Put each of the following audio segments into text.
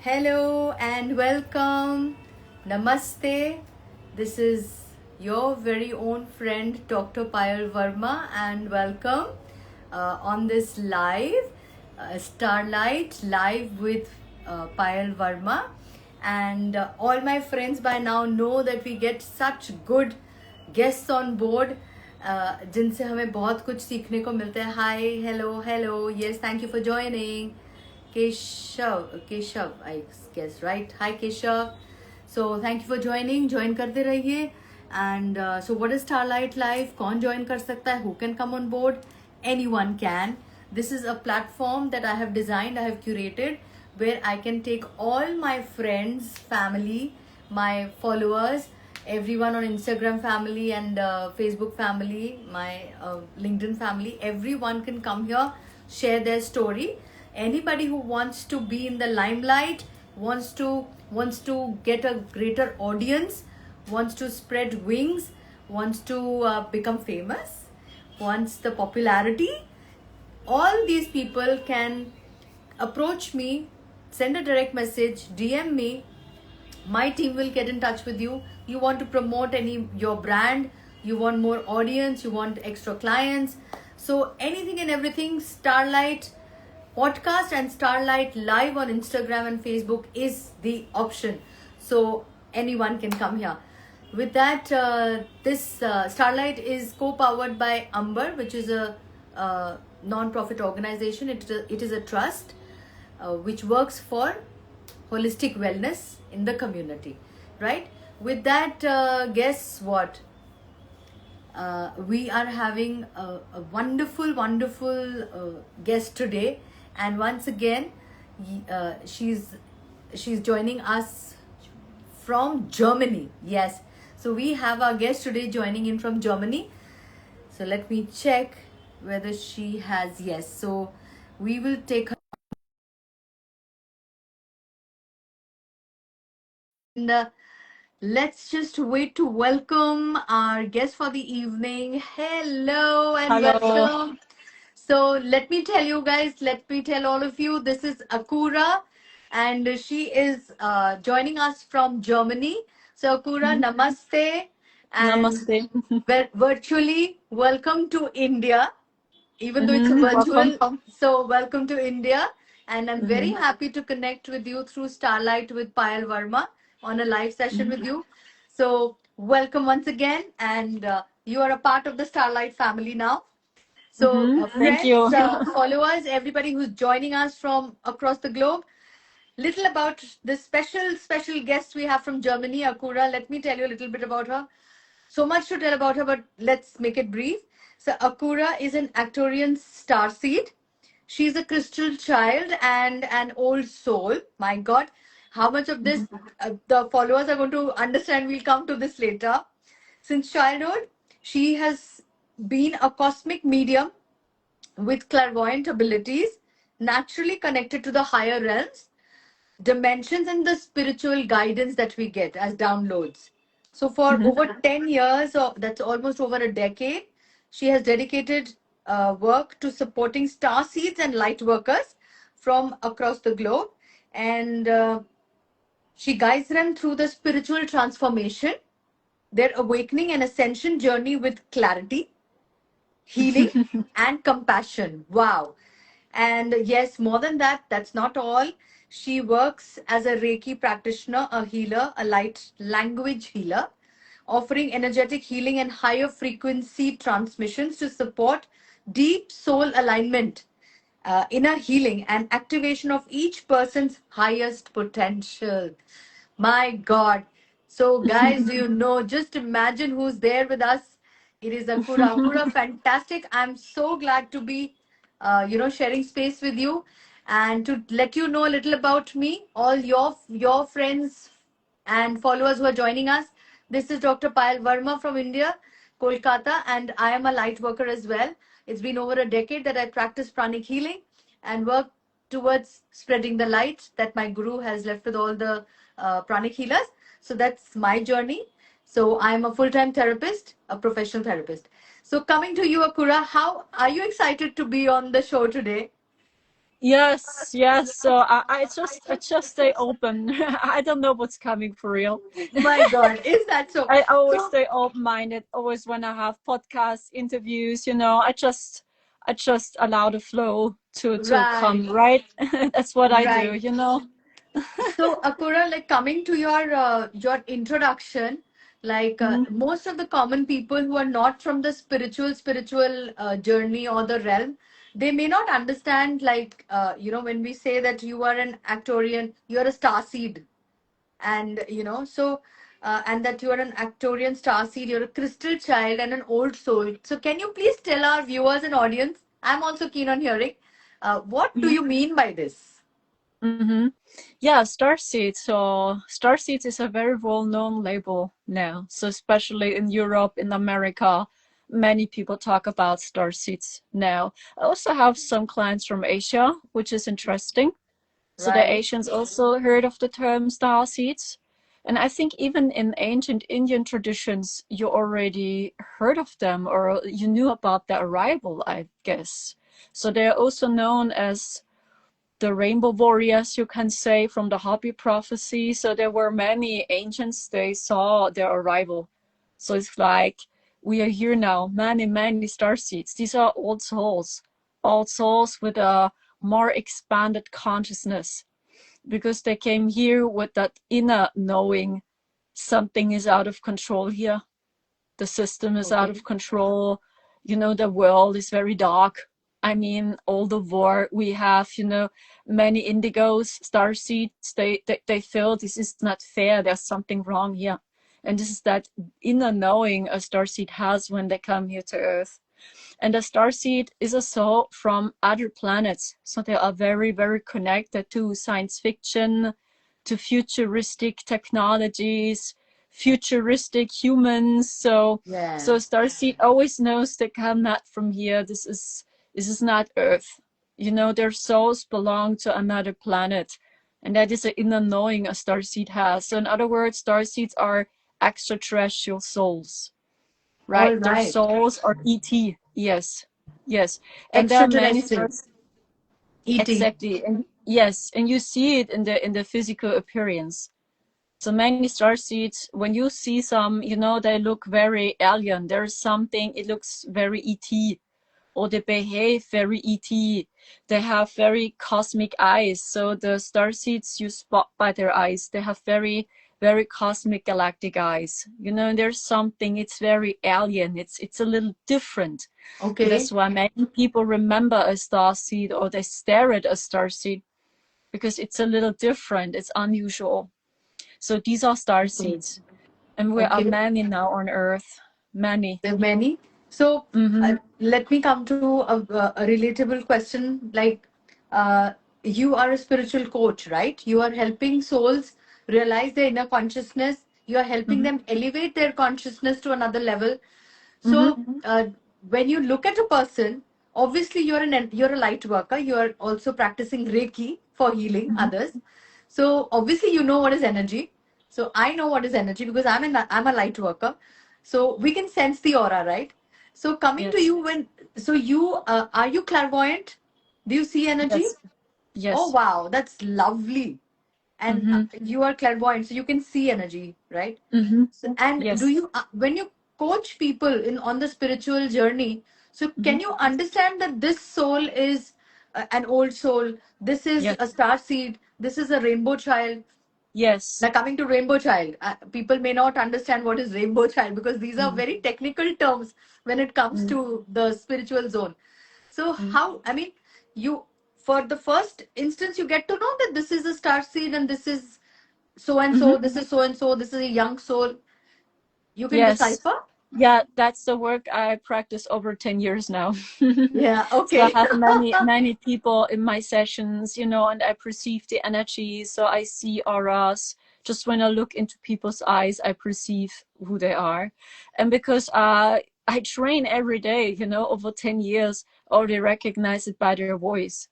Hello and welcome. Namaste. This is your very own friend Dr. Payal Verma and welcome on this live Starlight live with Payal Verma. And all my friends by now know that we get such good guests on board जिनसे हमें बहुत कुछ सीखने को मिलता है. Hi, hello, yes, thank you for joining. Keshav, I guess, right? Hi, Keshav. So, thank you for joining. Join करते रहिए. And so, what is Starlight Live? कौन join कर सकता है? Who can come on board? Anyone can. This is a platform that I have designed, I have curated, where I can take all my friends, family, my followers, everyone on Instagram family and Facebook family, my LinkedIn family, everyone can come here, share their story. Anybody who wants to be in the limelight, wants to get a greater audience, wants to spread wings, wants to become famous, wants the popularity, all these people can approach me, send a direct message, DM me. My team will get in touch with you. You want to promote your brand, you want more audience, you want extra clients. So anything and everything, Starlight podcast and Starlight live on Instagram and Facebook is the option. So anyone can come here. With that, this Starlight is co-powered by Amber, which is a non-profit organization. It is a trust which works for holistic wellness in the community, right? With that, guess what? We are having a wonderful guest today, and once again, she's joining us from Germany. Yes, so we have our guest today joining in from Germany. So let me check whether she has. Yes, so we will take her. And let's just wait to welcome our guest for the evening. Hello and welcome. So let me tell you guys, let me tell all of you, this is Akura and she is joining us from Germany. So Akura, namaste. And Namaste. virtually welcome to India, even though it's a virtual. Welcome. So welcome to India. And I'm very happy to connect with you through Starlight with Payal Verma on a live session with you. So welcome once again. And you are a part of the Starlight family now. So Thank friends, you. followers, everybody who's joining us from across the globe, little about this special guest we have from Germany, Akura. Let me tell you a little bit about her. So much to tell about her, but let's make it brief. So Akura is an Arcturian starseed. She's a crystal child and an old soul. My God, how much of this the followers are going to understand? We'll come to this later. Since childhood, she has been a cosmic medium with clairvoyant abilities, naturally connected to the higher realms, dimensions, and the spiritual guidance that we get as downloads. So, for over 10 years, or that's almost over a decade, she has dedicated work to supporting star seeds and light workers from across the globe. And she guides them through the spiritual transformation, their awakening and ascension journey with clarity, healing, and compassion. Wow. And yes, more than that, that's not all. She works as a Reiki practitioner, a healer, a light language healer, offering energetic healing and higher frequency transmissions to support deep soul alignment, inner healing, and activation of each person's highest potential. My God. So, guys, just imagine who's there with us. It is Akura. Akura, fantastic. I'm so glad to be, sharing space with you and to let you know a little about me, all your friends and followers who are joining us. This is Dr. Payal Verma from India, Kolkata, and I am a light worker as well. It's been over a decade that I practice pranic healing and work towards spreading the light that my guru has left with all the pranic healers. So that's my journey. So I'm a full-time therapist, a professional therapist. So coming to you, Akura, how are you excited to be on the show today? Yes, yes. So I just stay open. I don't know what's coming for real. My God, is that so? I always So, stay open-minded. Always when I have podcast interviews, I just allow the flow to right, come, right? That's what I do, right. you know. So, Akura, like coming to your introduction, like Hmm. most of the common people who are not from the spiritual journey or the realm, they may not understand. Like when we say that you are an Actorian, you are a star seed, and and that you are an Actorian star seed, you're a crystal child and an old soul. So, can you please tell our viewers and audience? I'm also keen on hearing. What do Hmm. you mean by this? Hmm. Yeah, Starseed. So Starseed is a very well-known label now. So especially in Europe, in America, many people talk about Starseeds now. I also have some clients from Asia, which is interesting. So the Right. Asians also heard of the term Starseeds. And I think even in ancient Indian traditions, you already heard of them or you knew about their arrival, I guess. So they're also known as the rainbow warriors, you can say, from the Hopi prophecy. So there were many ancients, they saw their arrival. So it's like we are here now, many, many star seeds. These are old souls with a more expanded consciousness because they came here with that inner knowing something is out of control here. The system is out Okay. of control. The world is very dark. I mean, all the war we have, many indigos, star seeds, they feel this is not fair. There's something wrong here. And this is that inner knowing a star seed has when they come here to Earth. And the starseed is a soul from other planets. So they are very, very connected to science fiction, to futuristic technologies, futuristic humans. So Yeah. starseed always knows they come not from here. This is not Earth. Their souls belong to another planet. And that is an inner knowing a starseed has. So in other words, starseeds are extraterrestrial souls, All right? Their right. souls are ET. Yes, yes. And there are many Extraterrestrial. stars ET. exactly. And yes, and you see it in the physical appearance. So many star seeds, when you see some, they look very alien. There's something, it looks very ET, or they behave very ET. They have very cosmic eyes. So the star seeds you spot by their eyes, they have very, very cosmic galactic eyes. And there's something, it's very alien. It's a little different. And Okay. that's why many people remember a star seed or they stare at a star seed because it's a little different. It's unusual. So these are star Okay. seeds. And we are Okay. many now on Earth. Many. There are many. So Mm-hmm. let me come to a relatable question. Like, you are a spiritual coach, right? You are helping souls realize their inner consciousness. You are helping Mm-hmm. them elevate their consciousness to another level. Mm-hmm. So when you look at a person, obviously you're a light worker. You are also practicing Reiki for healing Mm-hmm. others. So obviously you know what is energy. So I know what is energy because I'm a light worker. So we can sense the aura, right? So coming to Yes. you you are you clairvoyant? Do you see energy? Yes. Oh Yes. wow, that's lovely. And Mm-hmm. you are clairvoyant, so you can see energy, right? Mm-hmm. So, and do Yes. you when you coach people in on the spiritual journey, so Mm-hmm. can you understand that this soul is an old soul, this is Yes. a star seed, this is a rainbow child? Yes. Now, coming to rainbow child, people may not understand what is rainbow child because these are very technical terms when it comes Mm-hmm. to the spiritual zone. So, how, I mean, you, for the first instance, you get to know that this is a star seed and this is so and Mm-hmm. so, this is so and so, this is a young soul. You can Yes. decipher? Yeah, that's the work I practice over 10 years now. Yeah, So I okay. have many, many people in my sessions, and I perceive the energy. So I see auras. Just when I look into people's eyes, I perceive who they are. And because I train every day, over 10 years, I already recognize it by their voice.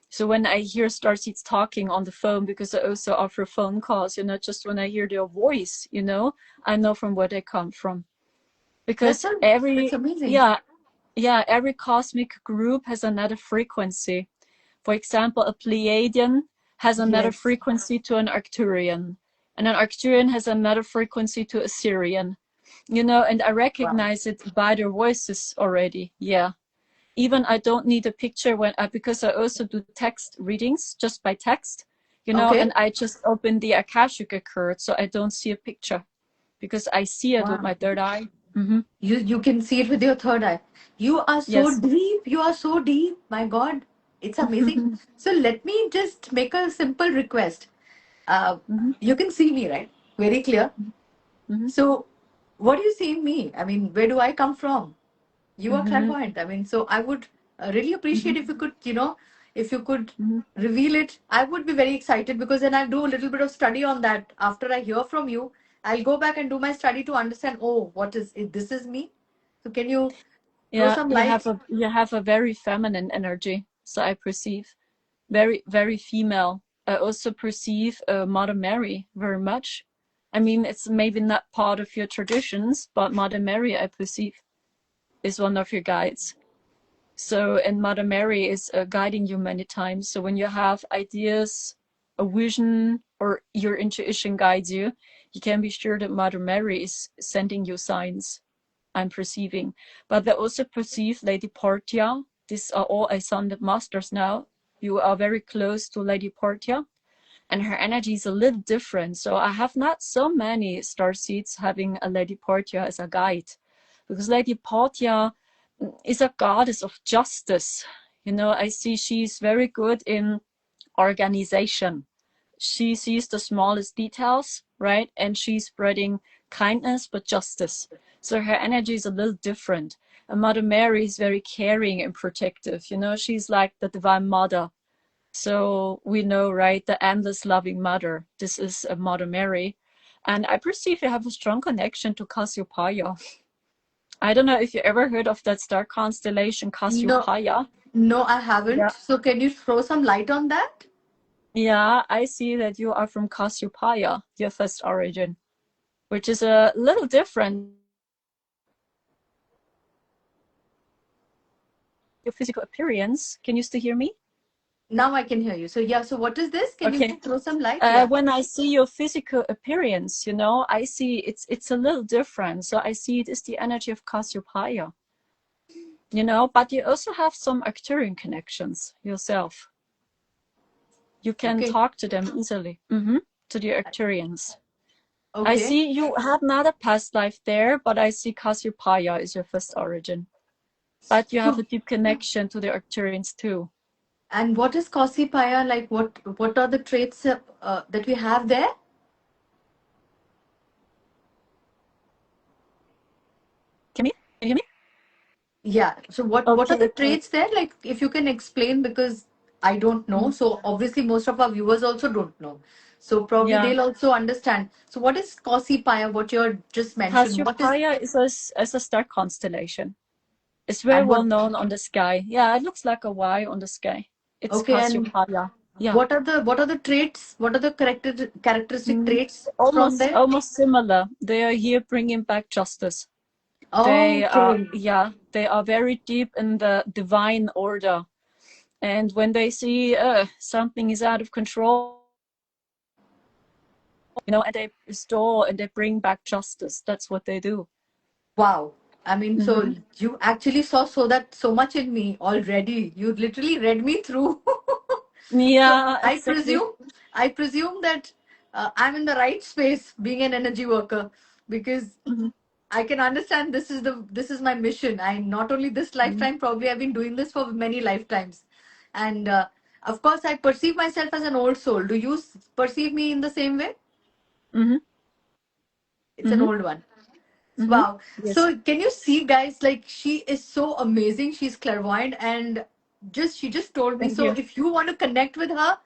So when I hear starseeds talking on the phone, because I also offer phone calls, just when I hear their voice, I know from where they come from. That's Because a, that's every, amazing. yeah, yeah, every cosmic group has another frequency. For example, a Pleiadian has another Yes. frequency to an Arcturian, and an Arcturian has another frequency to a Sirian. And I Wow. recognize it by their voices already. Yeah. Even I don't need a picture because I also do text readings just by text, and Okay. I just open the Akashic record, so I don't see a picture because I see it with Wow. my third eye. Mm-hmm. You can see it with your third eye. You are so Yes. deep. You are so deep. My God, it's amazing. Mm-hmm. So let me just make a simple request. Uh, Mm-hmm. you can see me, right? Very clear. So, what do you see in me? I mean, where do I come from? You are Mm-hmm. clairvoyant. I mean, so I would really Mm-hmm. appreciate if you could, if you could Mm-hmm. reveal it. I would be very excited because then I'll do a little bit of study on that. After I hear from you, I'll go back and do my study to understand. Oh, what is it? This is me. So can you throw Yeah, some you light? have a very feminine energy, so I perceive very, very female. I also perceive Mother Mary very much. I mean, it's maybe not part of your traditions, but Mother Mary, I perceive, is one of your guides. So, and Mother Mary is guiding you many times. So when you have ideas, a vision, or your intuition guides you, you can be sure that Mother Mary is sending you signs. I'm perceiving. But I also perceive Lady Portia. These are all ascended masters now. You are very close to Lady Portia, and her energy is a little different. So I have not so many star seeds having a Lady Portia as a guide, because Lady Portia is a goddess of justice. I see she's very good in organization. She sees the smallest details, right? And she's spreading kindness, but justice. So her energy is a little different. And Mother Mary is very caring and protective. She's like the Divine Mother. So we know, right? The endless loving mother. This is a Mother Mary. And I perceive you have a strong connection to Kasopaya. I don't know if you ever heard of that star constellation, No, Kasopaya. no, I haven't. Yeah. So can you throw some light on that? Yeah, I see that you are from Kasopaya, your first origin, which is a little different. Your physical appearance. Can you still hear me? Now I can hear you. So yeah. So what is this? Can you Okay. throw some light? Yeah. When I see your physical appearance, I see it's a little different. So I see it is the energy of Cassiopeia, but you also have some Arcturian connections yourself. You can Okay. talk to them easily, to the Arcturians. I Okay. see you had not a past life there, but I see Cassiopeia is your first origin. But you have So a deep connection to the Arcturians too. and what is Kasipaya like? What are the traits that we have there? Can you hear me? Yeah. So what are Okay, the okay. traits there? Like if you can explain because I don't know. Mm-hmm. So obviously most of our viewers also don't know. So probably Yeah. they'll also understand. So what is Kasipaya? What you're just mentioned? What is Cassiopeia is a star constellation. It's very and well what known on the sky. Yeah, it looks like a Y on the sky. It's okay and Cassiopeia. Yeah. what are the traits? What are the characteristic Mm, traits from almost there? almost similar. They are here bringing back justice. Okay. They are very deep in the divine order. And when they see something is out of control, and they restore and they bring back justice. That's what they do. Wow. I mean, Mm-hmm. so you actually saw so much in me already. You literally read me through. So Yeah, I exactly. presume, I presume that I'm in the right space, being an energy worker, because Mm-hmm. I can understand this is my mission. I not only this Mm-hmm. lifetime, probably I've been doing this for many lifetimes, and of course I perceive myself as an old soul. Do you perceive me in the same way? Mm-hmm. It's an Mm-hmm. old one. Mm-hmm. Wow. Yes. So can you see, guys, like she is so amazing. She's clairvoyant and she just told me. Thank So you. if you want to connect with her,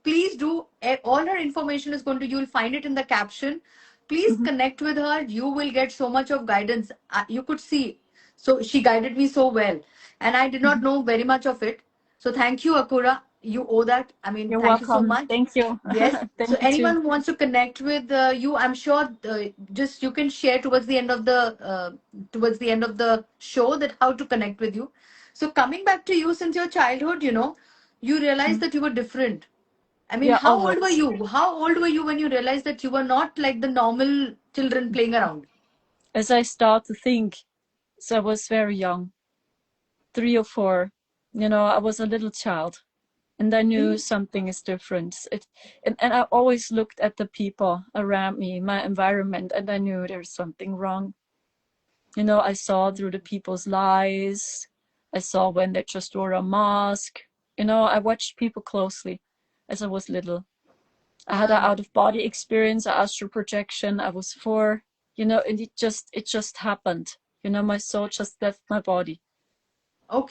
please do. All her information is going to, you'll find it in the caption. Please Mm-hmm. connect with her. You will get so much of guidance. You could see. So she guided me so well. And I did not Mm-hmm. know very much of it. So thank you, Akura. You owe that. I mean, You're thank you so welcome. much. Thank you. Yes. So Thank you anyone too. who wants to connect with you, I'm sure just you can share towards the end of the show that how to connect with you. So coming back to you since your childhood, you realized Mm. that you were different. I mean, Yeah, how old were always. you? How old were you when you realized that you were not like the normal children playing around? As I start to think, so I was very young, 3 or 4. I was a little child, and I knew something is different. And I always looked at the people around me, my environment, and I knew there's something wrong. I saw through the people's lies. I saw when they just wore a mask. I watched people closely as I was little. I had an Ah, out of body experience, an astral projection. I was 4, and it just happened. My soul just left my body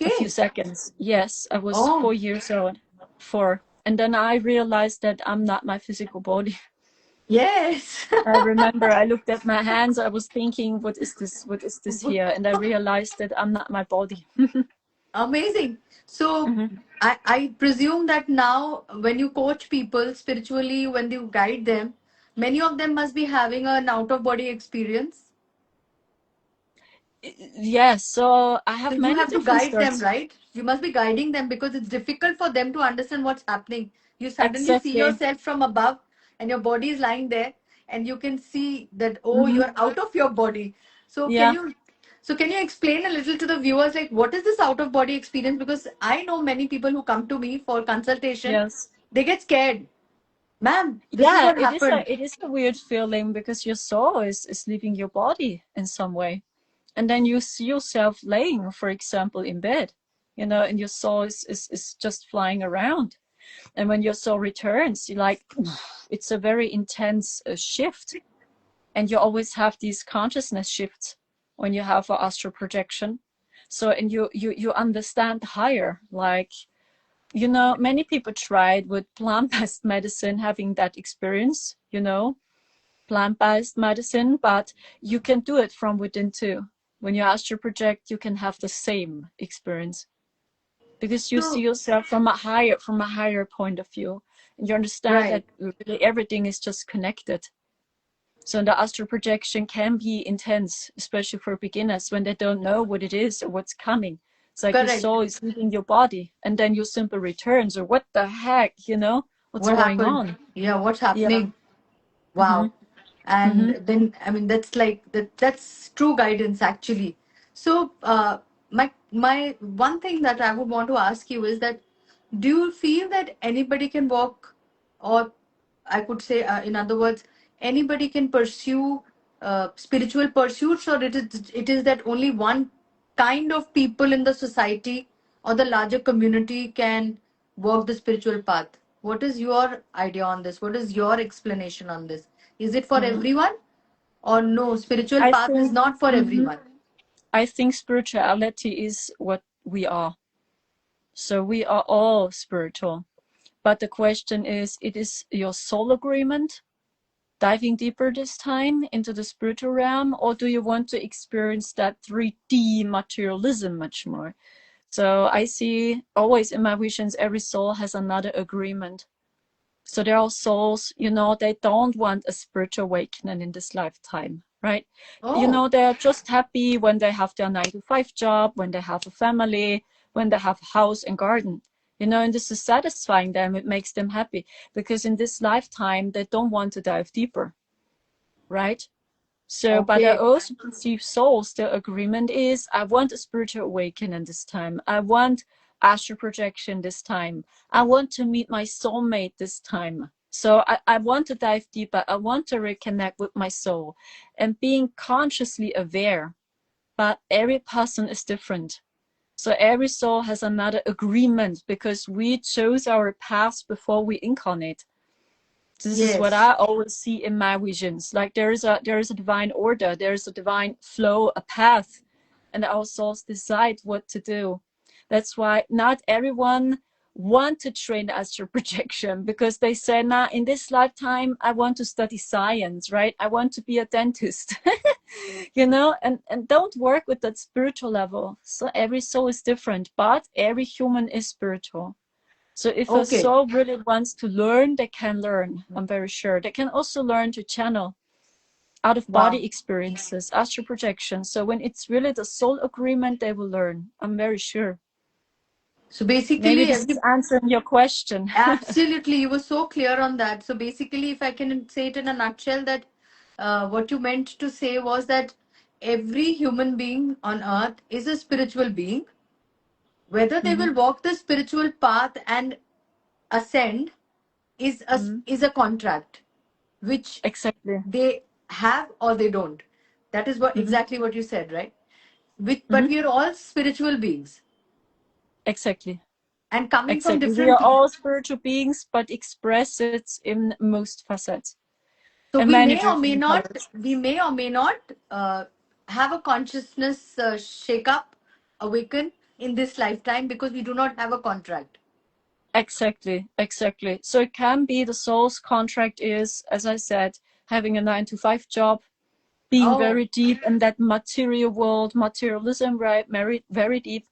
a few okay. seconds. Yes, I was Oh, 4 years old. 4. And then I realized that I'm not my physical body. yes. I remember I looked at my hands. I was thinking, what is this? What is this here? And I realized that I'm not my body. Amazing. So Mhm. I presume that now when you coach people spiritually, when you guide them, many of them must be having an out of body experience. Yes, so I So have you many have to different guide them, starts. right? You must be guiding them because it's difficult for them to understand what's happening. You suddenly see Exactly. yourself from above and your body is lying there and you can see that, oh, Hmm. you're out of your body. So can Yeah. you can you explain a little to the viewers like what is this out of body experience? Because I know many people who come to me for consultation, Yes. they get scared. Ma'am, this is Yeah, what it is a happened. it is a weird feeling because your soul is leaving your body in some way. And then you see yourself laying, for example, in bed, and your soul is just flying around. And when your soul returns, you like it's a very intense shift. And you always have these consciousness shifts when you have an astral projection. So and you understand higher, like many people tried with plant-based medicine having that experience, plant-based medicine, but you can do it from within too. When you astral project, you can have the same experience because you see So yourself from a higher point of view, and you understand that right, really everything is just connected. So the astral projection can be intense, especially for beginners when they don't know what it is or what's coming. It's like your correct. soul is leaving your body and then your simple returns, or what the heck, what's What going happened? on? Yeah, what's Yeah. happening? Mm-hmm. Wow. And Mm-hmm. then, I mean, that's like that's true guidance actually. So, my one thing that I would want to ask you is that do you feel that anybody can walk, or I could say, in other words, anybody can pursue spiritual pursuits, or it is that only one kind of people in the society or the larger community can walk the spiritual path? What is your idea on this? What is your explanation on this? Is it for Mm-hmm. everyone, or no? Spiritual I path is think not for mhm. everyone. I think spirituality is what we are. So we are all spiritual. But the question is, it is your soul agreement diving deeper this time into the spiritual realm, or do you want to experience that 3D materialism much more? So I see always in my visions, every soul has another agreement. So there are souls, they don't want a spiritual awakening in this lifetime, right? Oh, They're just happy when they have their 9 to 5 job, when they have a family, when they have a house and garden. And this is satisfying them. It makes them happy because in this lifetime, they don't want to dive deeper, right? So, but I okay. also perceive souls, the agreement is I want a spiritual awakening this time. I want astral projection this time. I want to meet my soulmate this time. So I want to dive deeper. I want to reconnect with my soul and being consciously aware. But every person is different. So every soul has another agreement because we chose our paths before we incarnate. This is what Yes. I always see in my visions. Like there is a divine order, there is a divine flow, a path, and our souls decide what to do. That's why not everyone want to train astral projection because they say, nah, in this lifetime I want to study science, right? I want to be a dentist. and don't work with that spiritual level. So every soul is different, but every human is spiritual. So if a Okay. soul really wants to learn, they can learn. I'm very sure. They can also learn to channel out of Wow. body experiences, astral projection. So when it's really the soul agreement, they will learn. I'm very sure. So Maybe basically, this is answering your question. absolutely, you were so clear on that. So basically, if I can say it in a nutshell, that what you meant to say was that every human being on earth is a spiritual being. Whether they Hmm. will walk the spiritual path and ascend Hmm. is a contract which Exactly. they have or they don't. That is what Hmm. exactly what you said, right? But Hmm. we are all spiritual beings Exactly. and coming from Exactly. We different. are all spiritual beings, but express it in most facets So and many different colors. we may or may not have a consciousness shake up, awaken in this lifetime because we do not have a contract. Exactly. Exactly. So it can be the soul's contract is, as I said, having a 9 to 5 job, being Oh, very deep in that material world, materialism, right? Very deep,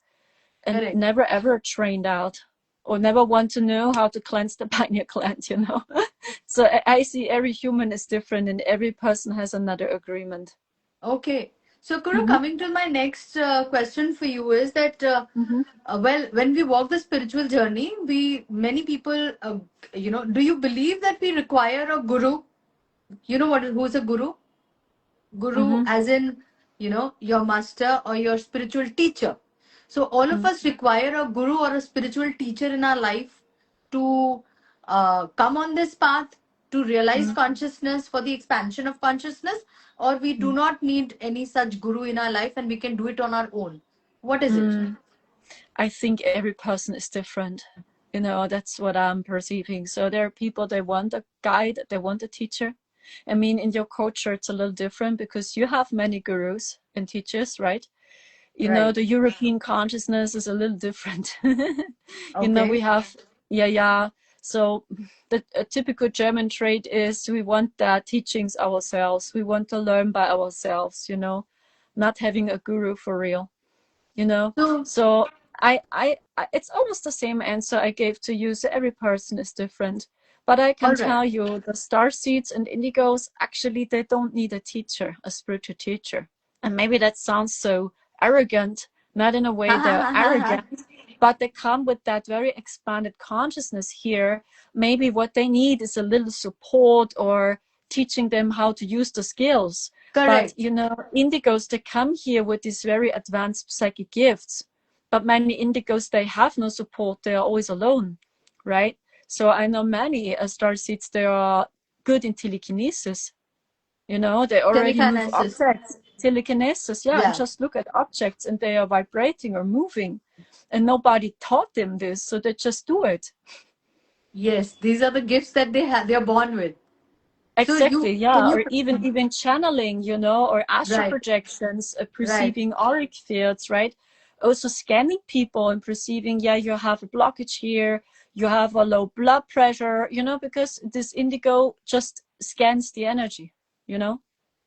and correct. never ever trained out or never want to know how to cleanse the pineal gland, you know. So I see every human is different and every person has another agreement. Okay. So, Kuru, Mm-hmm. coming to my next question for you is that, Mm-hmm. well, when we walk the spiritual journey, many people, do you believe that we require a guru? You know who's a guru? Guru, Mm-hmm. as in, your master or your spiritual teacher. So all of us require a guru or a spiritual teacher in our life to come on this path, to realize Mm-hmm. consciousness, for the expansion of consciousness, or we do not need any such guru in our life and we can do it on our own. What is it? Mm-hmm. I think every person is different. You know, that's what I'm perceiving. So there are people, they want a guide, they want a teacher. I mean, in your culture, it's a little different because you have many gurus and teachers, right? You know, Right. the European consciousness is a little different. You know, we Okay. have, yeah, yeah. So the a typical German trait is we want the teachings ourselves. We want to learn by ourselves, you know, not having a guru for real, you know. So, So it's almost the same answer I gave to you. So every person is different. But I can all right. tell you the star seeds and indigos, actually, they don't need a teacher, a spiritual teacher. And maybe that sounds so arrogant, not in a way they're arrogant, but they come with that very expanded consciousness here. Maybe what they need is a little support or teaching them how to use the skills. But Correct. you know, indigos, they come here with these very advanced psychic gifts. But many indigos, they have no support. They are always alone, right? So I know many star seeds, they are good in telekinesis. You know, they already move Telekinesis. objects. Telekinesis, yeah, and Yeah. just look at objects and they are vibrating or moving. And nobody taught them this, so they just do it. Yes, these are the gifts that they have. They are born with. So Exactly, you can yeah, you or even channeling, you know, or astral right, projections, right, perceiving auric fields, right? Also scanning people and perceiving, yeah, you have a blockage here, you have a low blood pressure, you know, because this indigo just scans the energy, you know.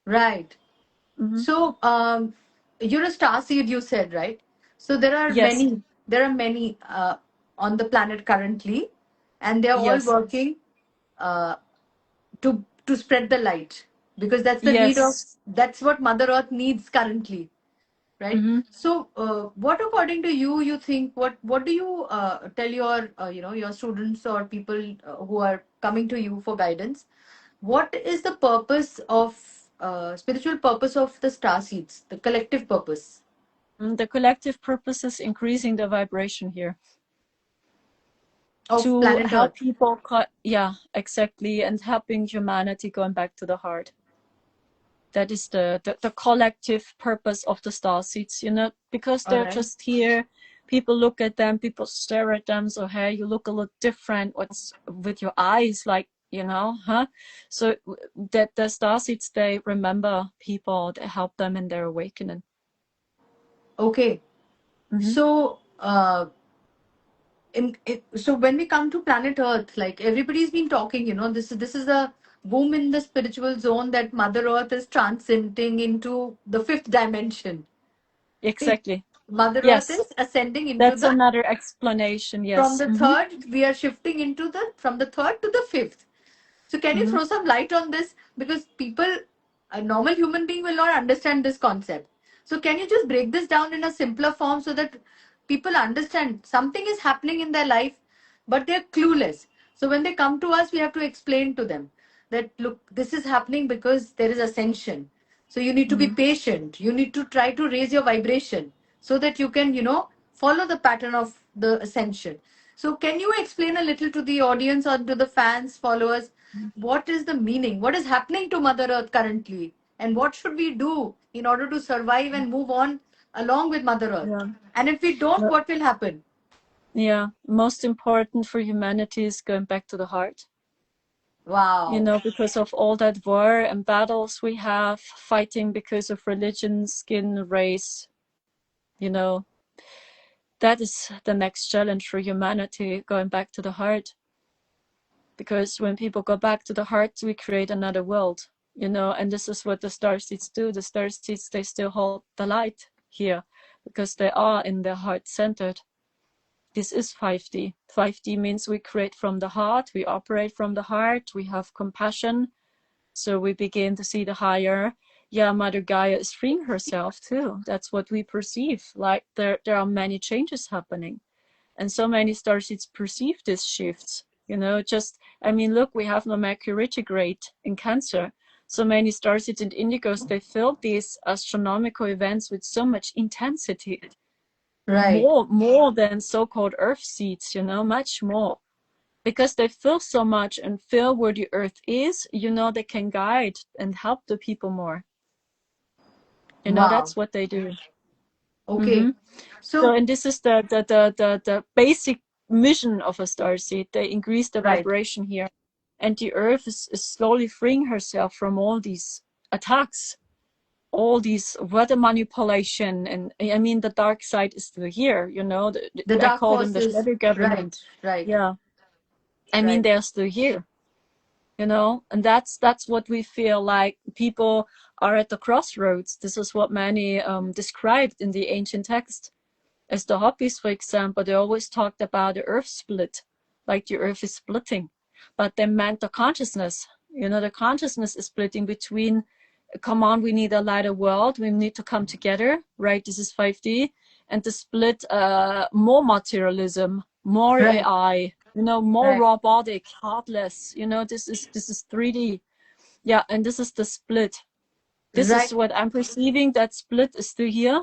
right. Mm-hmm. So you're a star seed, you said, right? So Yes, there are many on the planet currently, and they're all yes, working uh, to spread the light because that's the need of yes. that's what Mother Earth needs currently, right? Mm-hmm. So what according to you, you think, what do you tell your your students or people who are coming to you for guidance? What is the purpose of spiritual purpose of the star seeds, the collective purpose The collective purpose is increasing the vibration here of to planet help Earth? people, yeah, exactly, and helping humanity going back to the heart. That is the collective purpose of the star seeds, you know, because All they're right. just here. People look at them, people stare at them. So, hey, you look a little different. What's with your eyes? Like, you know, huh? So, that the star seeds, they remember people, they help them in their awakening. Okay. Mm-hmm. So so when we come to planet Earth, like everybody's been talking, this is a boom in the spiritual zone that Mother Earth is transcending into the fifth dimension. Okay. Exactly. Mother Earth Yes, is ascending into that's the another explanation. from Yes. the Mm-hmm. third, we are shifting into the from the third to the fifth. So can you Mm-hmm. throw some light on this? Because people, a normal human being will not understand this concept. So can you just break this down in a simpler form so that people understand something is happening in their life, but they're clueless. So when they come to us, we have to explain to them that, look, this is happening because there is ascension. So you need to be Mm. patient. You need to try to raise your vibration so that you can, follow the pattern of the ascension. So can you explain a little to the audience or to the fans, followers, what is the meaning? What is happening to Mother Earth currently? And what should we do in order to survive and move on along with Mother Earth? Yeah. And if we don't, No- what will happen? Yeah. Most important for humanity is going back to the heart. Wow. Because of all that war and battles we have, fighting because of religion, skin, race, you know, that is the next challenge for humanity, going back to the heart. Because when people go back to the heart, we create another world, and this is what the starseeds do. The starseeds, they still hold the light here because they are in their heart centered. This is 5D. 5D means we create from the heart, we operate from the heart, we have compassion. So we begin to see the higher. Yeah, Mother Gaia is freeing herself too. That's what we perceive. Like there are many changes happening. And so many starseeds perceive these shifts. Look, we have no Mercury retrograde in Cancer. So many starseeds and indigos, they feel these astronomical events with so much intensity. Right. More than so-called earth seeds, much more. Because they feel so much and feel where the earth is, they can guide and help the people more. Wow. That's what they do. Okay. Mm-hmm. So, So, and this is the basic mission of a starseed. They increase the right. vibration here. And the earth is slowly freeing herself from all these attacks, all these weather manipulation. And the dark side is still here, The I dark call them the forces. shadow Right. government. Right. Yeah. Right. They're still here, and that's what we feel like. People are at the crossroads. This is what many described in the ancient text as the Hopis, for example. They always talked about the earth split, like the earth is splitting, but they meant the consciousness. The consciousness is splitting between, come on, we need a lighter world, we need to come together, right? This is 5D. And the split, more materialism, more Right. AI, more Right. robotic, heartless. This is 3D. Yeah, and this is the split. This is Right. what I'm perceiving. That split is still here.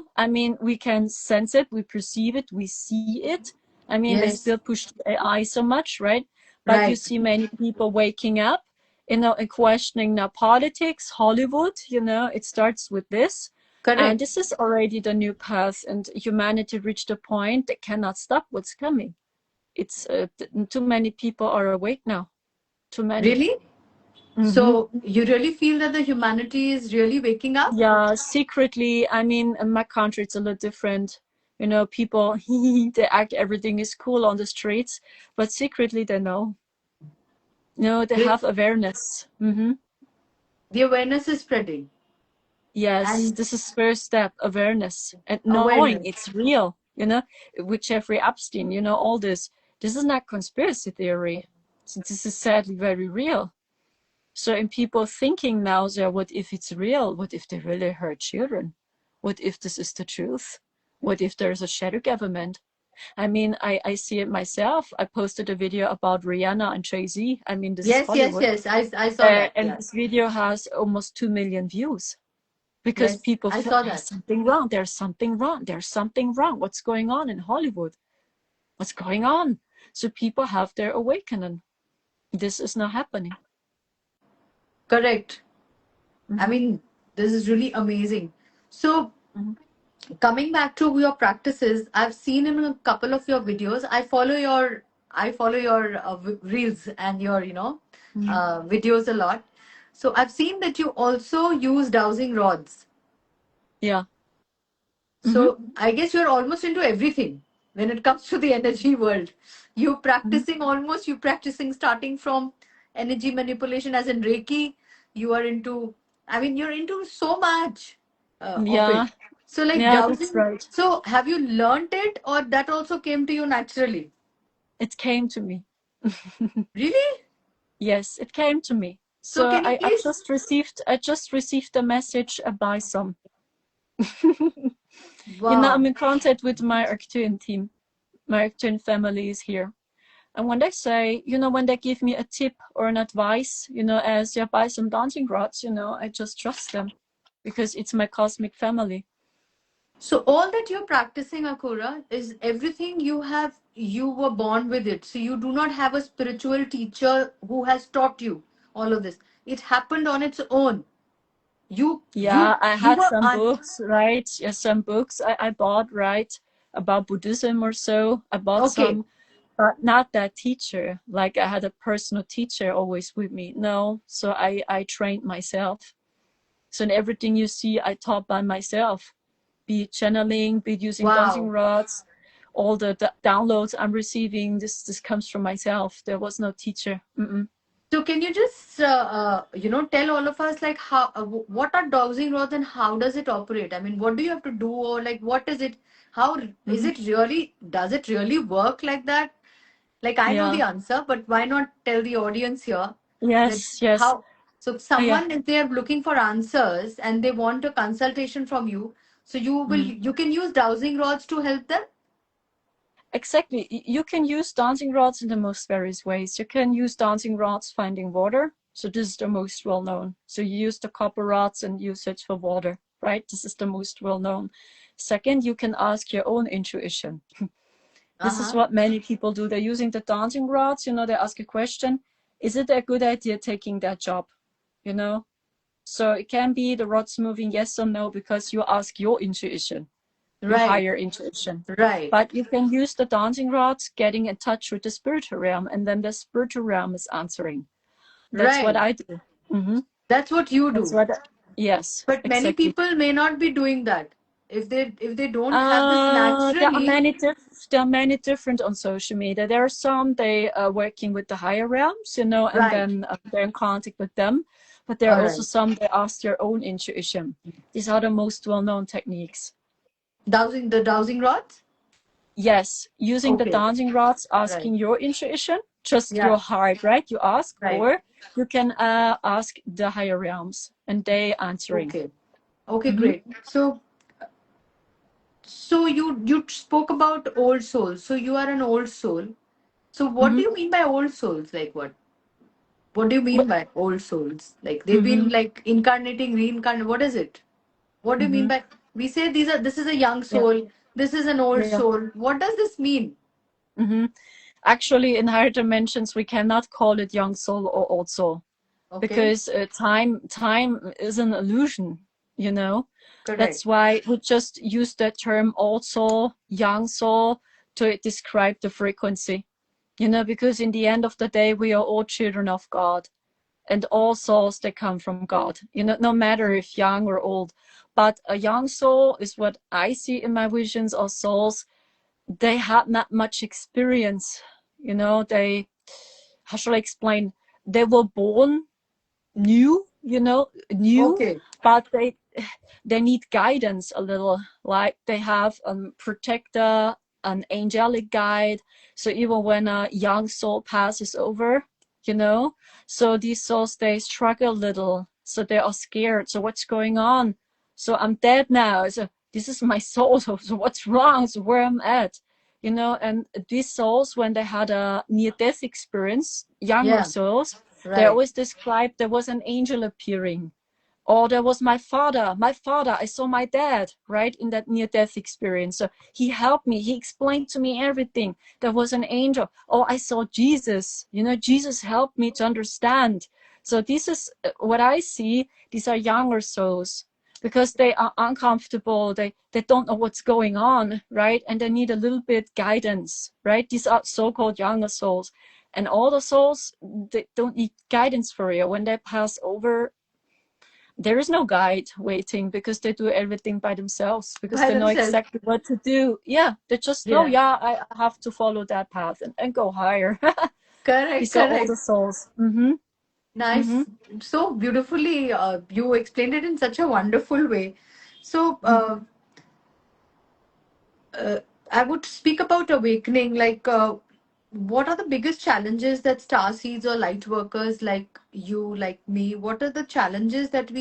We can sense it, we perceive it, we see it. They Yes. still push AI so much, right? But you Right. see many people waking up, and questioning now politics, Hollywood, it starts with this. And Correct. this is already the new path, and humanity reached a point that cannot stop what's coming. It's too many people are awake now. Too many. Really? Mm-hmm. So you really feel that the humanity is really waking up? Yeah, secretly, in my country, it's a little different. People, they act everything is cool on the streets, but secretly they know. They The, have awareness. Mm-hmm. the awareness is spreading Yes, and this is first step, awareness and knowing awareness. it's real. With Jeffrey Epstein, all this. This is not conspiracy theory. This is sadly very real. So in people thinking now, what if it's real? What if they really hurt children? What if this is the truth? What if there's a shadow government? I see it myself. I posted a video about Rihanna and Jay-Z. This is Yes, yes, Hollywood. yes. I saw that. And Yeah. this video has almost 2 million views because Yes, people I feel saw there's that. something wrong. There's something wrong. There's something wrong. What's going on in Hollywood? What's going on? So people have their awakening. This is not happening. Correct. I Mm-hmm. mean, this is really amazing. So, Mm-hmm. coming back to your practices, I've seen in a couple of your videos. I follow your reels and your Mm-hmm. videos a lot. So I've seen that you also use dowsing rods. Yeah. Mm-hmm. So I guess you're almost into everything when it comes to the energy world. Mm-hmm. You practicing starting from energy manipulation as in Reiki. You are into, you're into so much of Yeah. it. So like Yeah, that's dowsing. right. So have you learned it or that also came to you naturally? It came to me. Really? Yes, it came to me. So So can you I please? just received the message, buy some. I'm Wow. in contact with my Arcturian team. My Arcturian family is here. And when they say, when they give me a tip or an advice, as yeah, buy some dancing rods, I just trust them because it's my cosmic family. So all that you're practicing, Akura, is everything you were born with it. So you do not have a spiritual teacher who has taught you all of this. It happened on its own. You Yeah, you I you had were some books, right? Yeah, some books I bought, right, about Buddhism or so. I bought okay. some, but not that teacher. Like I had a personal teacher always with me. No, so I trained myself. So in everything you see, I taught by myself. Be it channeling, be it using dancing Wow. rods, all the downloads I'm receiving. This comes from myself. There was no teacher. Mm-mm. So can you just tell all of us like how what are dowsing rods and how does it operate? I mean, what do you have to do or like what is it? How is Mm-hmm. it really? Does it really work like that? Like I know Yeah. the answer, but why not tell the audience here that Yes. Yes. how? So if Yeah. someone if they are looking for answers and they want a consultation from you, so Mm. you can use dowsing rods to help them. Exactly. You can use dancing rods in the most various ways. You can use dancing rods finding water. So this is the most well known. So you use the copper rods and use it for water, right? This is the most well known. Second, you can ask your own intuition. Uh This is huh. what many people do. They're using the dancing rods. They ask a question: is it a good idea taking that job? You know. So it can be the rods moving yes or no because you ask your intuition, your Right. higher intuition. Right. But you can use the dancing rods, getting in touch with the spiritual realm, and then the spiritual realm is answering. That's what Right. I do. Mm-hmm. That's what you That's do. what. Yes, But many exactly. people may not be doing that. If they don't have this naturally, There are many different on social media. There are some they are working with the higher realms, and right. then they're in contact with them. But there are All also right. some that ask their own intuition. These are the most well-known techniques. The dowsing rods? Yes, using the Okay. dancing rods, Right. asking your intuition, just Yeah. your heart, right? You ask, Right. or you can ask the higher realms, and they answering. Okay. Okay, Mm-hmm. great. So you spoke about old souls. So you are an old soul. So what Mm-hmm. do you mean by old souls? Like what? What do you mean by old souls? Like they've been Mm-hmm. like incarnating, reincarnating. What is it? What do you mean Mm-hmm. by we say this is a young Yeah. soul, this is an old Yeah. soul. What does this mean? Mm-hmm. Actually, in higher dimensions, we cannot call it young soul or old soul Okay. because time is an illusion. You know, Correct. that's why we just use that term old soul, young soul to describe the frequency. Because in the end of the day, we are all children of God, and all souls they come from God. No matter if young or old. But a young soul is what I see in my visions of souls. They had not much experience. They, how should I explain? They were born new, Okay. but they need guidance a little. Like they have a protector, an angelic guide. So even when a young soul passes over, you know, so these souls they struggle a little. So they are scared. So what's going on? So I'm dead now. So this is my soul. So what's wrong? So where I'm at? And these souls, when they had a near-death experience, younger Yeah. souls, they Right. always described there was an angel appearing, or there was my father, I saw my dad, right, in that near-death experience. So he helped me, he explained to me everything. There was an angel. Oh, I saw Jesus. Jesus helped me to understand. So this is what I see. These are younger souls because they are uncomfortable. They don't know what's going on, right? And they need a little bit guidance, right? These are so-called younger souls. And older souls, they don't need guidance for you. When they pass over, there is no guide waiting because they do everything by themselves because By they know themselves. exactly what to do. Yeah, they just know, Yeah. yeah, I have to follow that path and go higher. Correct. These are all Correct. the souls. Mm-hmm. Mm-hmm. Nice. So beautifully, you explained it in such a wonderful way. So, uh, I would speak about awakening. Like, what are the biggest challenges that star seeds or light workers like you, like me, what are the challenges that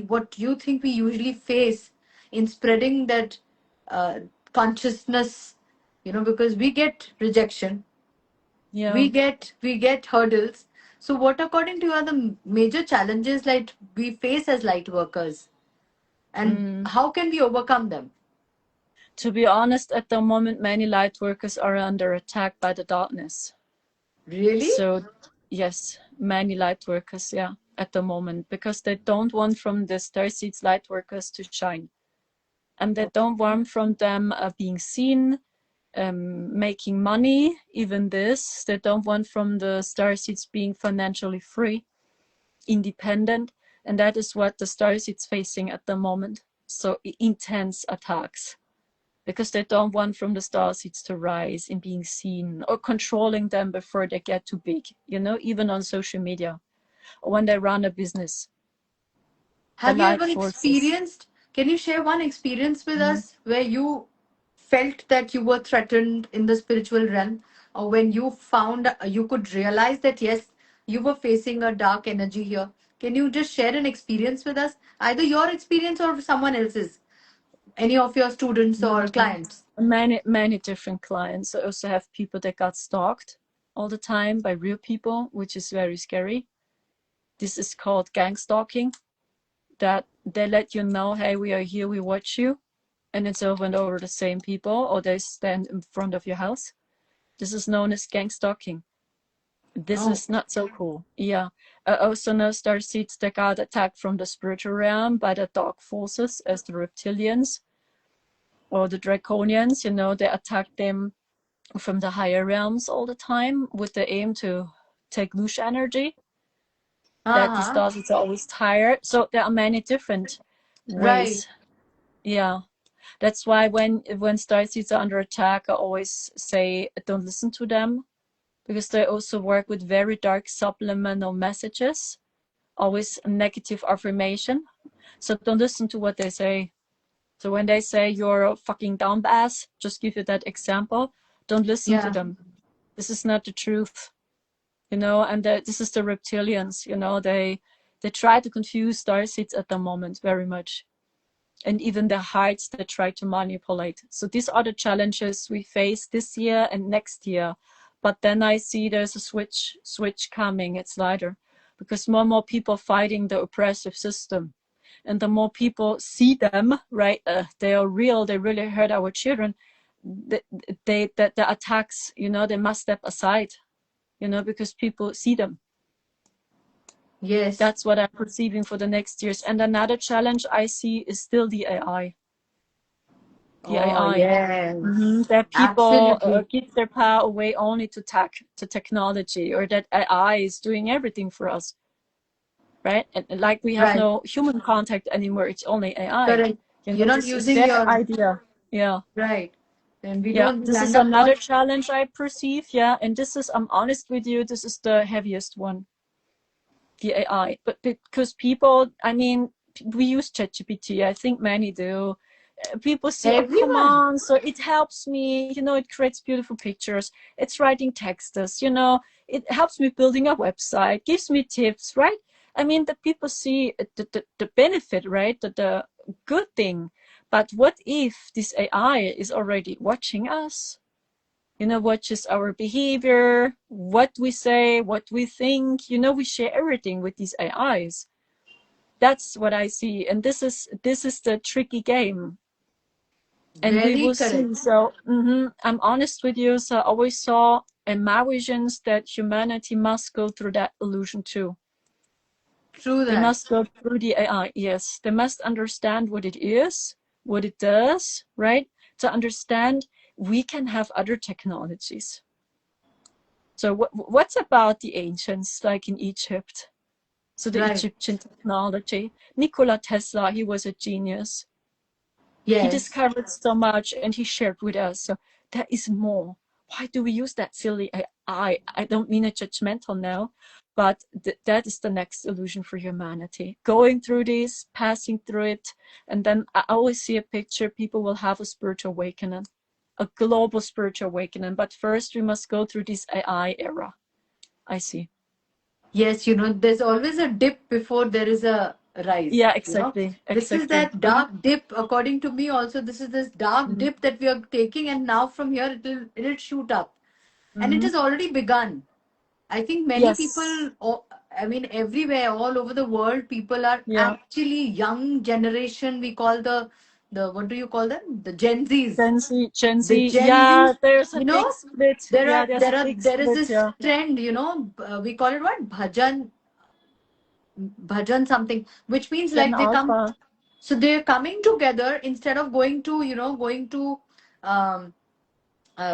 what you think we usually face in spreading that? uh, consciousness, because we get rejection, Yeah. we get hurdles. So what according to you are the major challenges like we face as light workers, and Mm. how can we overcome them? To be honest, at the moment, many light workers are under attack by the darkness. Really? So, yes, many light workers, yeah, at the moment, because they don't want from the Starseeds light workers to shine. And they don't want from them being seen, making money, even this. They don't want from the Starseeds being financially free, independent. And that is what the Starseeds facing at the moment. So intense attacks, because they don't want from the Starseeds to rise in being seen or controlling them before they get too big, even on social media or when they run a business. The Have you light ever forces. experienced, can you share one experience with Mhm. us where you felt that you were threatened in the spiritual realm, or when you found you could realize that yes, you were facing a dark energy here? Can you just share an experience with us, either your experience or someone else's, any of your students or Mm. clients? Many different clients. I also have people that got stalked all the time by real people, which is very scary. This is called gang stalking, that they let you know, hey, we are here, we watch you, and it's over and over the same people, or they stand in front of your house. This is known as gang stalking. This Oh. is not so cool. Yeah. Also no starseeds that got attacked from the spiritual realm by the dark forces as the reptilians or the draconians. They attack them from the higher realms all the time with the aim to take loose energy. That these Uh-huh. starseeds are always tired. So there are many different Right. ways. Yeah. That's why when starseeds are under attack, I always say don't listen to them, because they also work with very dark subliminal messages, always negative affirmation. So don't listen to what they say. So when they say you're a fucking dumbass, just give you that example, don't listen to Yeah. them. This is not the truth, and this is the reptilians, they try to confuse starseeds at the moment very much. And even the hearts that try to manipulate. So these are the challenges we face this year and next year. But then I see there's a switch coming. It's lighter, because more and more people fighting the oppressive system, and the more people see them, right? They are real. They really hurt our children. The attacks, they must step aside, because people see them. Yes. That's what I'm perceiving for the next years. And another challenge I see is still the AI. The Oh, AI. yes. That people Absolutely. give their power away only to technology, or that AI is doing everything for us, right? And like we have Right. no human contact anymore, it's only AI. Correct. You're not This is using their your idea. Yeah. right. And we Yeah, don't this is stand up another for. challenge I perceive. Yeah, and this is, I'm honest with you, this is the heaviest one, the AI. But because people, I mean, we use ChatGPT, I think many do. People see, oh, come Everyone. on, so it helps me, it creates beautiful pictures, it's writing texts, it helps me building a website, gives me tips, right? I mean, the people see the benefit, right? The good thing. But what if this AI is already watching us? Watches our behavior, what we say, what we think. We share everything with these AIs. That's what I see, and this is the tricky game, and we Very will see. correct. So I'm honest with you. So I always saw in my visions that humanity must go through that illusion too. True They that. must go through the AI. Yes, they must understand what it is, what it does, right? To understand we can have other technologies. So what's about the ancients, like in Egypt? So the Right. Egyptian technology. Nikola Tesla, he was a genius. He Yes. discovered so much and he shared with us. So there is more. Why do we use that silly AI? I don't mean it judgmental now, but that is the next illusion for humanity. Going through this, passing through it, and then I always see a picture, people will have a spiritual awakening, a global spiritual awakening. But first we must go through this AI era. I see. Yes, there's always a dip before there is a rise. Yeah, You know, exactly, this is exactly. that dark dip. According to me, also this is this dark Mm-hmm. dip that we are taking, and now from here it'll shoot up, and it Mm-hmm. has already begun. I think many Yes. people, I mean, everywhere, all over the world, people are Yeah. actually young generation. We call the what do you call them? The Gen Zs. Gen Z, Gen The Z. Gen Yeah, Zs, there's a you big know, split. Yeah, there's a big there is split. this Yeah. trend, we call it what? Bhajan something, which means Gen like they come, Alpha. so they're coming together instead of going to, um,